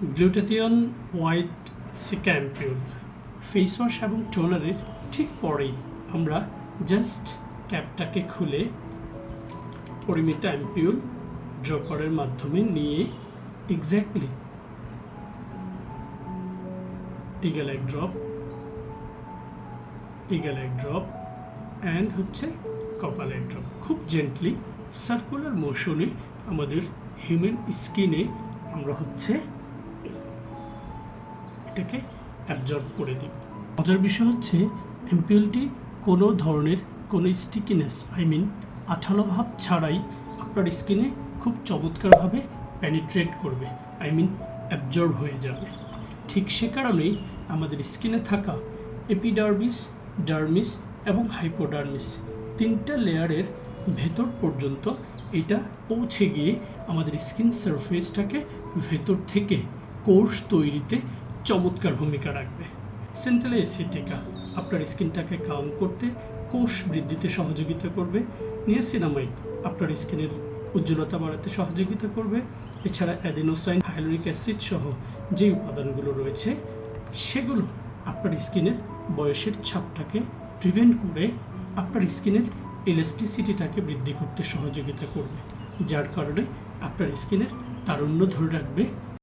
Glutathione white seeker ampoule face wash এবং টোনারের ঠিক পরেই আমরা জাস্ট ক্যাপটাকে খুলে পরিমিত অ্যাম্পিউল ড্রপারের মাধ্যমে নিয়ে এক্স্যাক্টলি ইগল এক ড্রপ অ্যান্ড হচ্ছে কপাল এক ড্রপ খুব জেন্টলি সার্কুলার মোশনে আমাদের হিউম্যান স্কিনে আমরা হচ্ছে এটাকে অ্যাবজর্ব করে দিই। মজার বিষয় হচ্ছে অ্যাম্পিউলটি কোনো ধরনের কোনো স্টিকিনেস আঠালো ভাব ছাড়াই আপনার স্কিনে খুব চমৎকারভাবে পেনিট্রেট করবে, অ্যাবজর্ব হয়ে যাবে। ঠিক সে কারণেই আমাদের স্কিনে থাকা এপিডার্মিস, ডার্মিস এবং হাইপোডার্মিস তিনটা লেয়ারের ভেতর পর্যন্ত এটা পৌঁছে গিয়ে আমাদের স্কিন সারফেসটাকে ভেতর থেকে কোষ তৈরিতে চমৎকার ভূমিকা রাখবে। সেন্ট্রাল এসিটিকা আপনার স্কিনটাকে কাম করতে, কোষ বৃদ্ধিতে সহযোগিতা করবে। নিয়াসিনামাইড আপনার স্কিনের উজ্জ্বলতা বাড়াতে সহযোগিতা করবে। এছাড়া অ্যাডিনোসাইন, হাইলোরিক অ্যাসিড সহ যে উপাদানগুলো রয়েছে সেগুলো আপনার স্কিনের বয়সের ছাপটাকে প্রিভেন্ট করে আপনার স্কিনের ইলাস্টিসিটিটাকে বৃদ্ধি করতে সহযোগিতা করবে, যার কারণে আপনার স্কিনের তারুণ্য ধরে রাখবে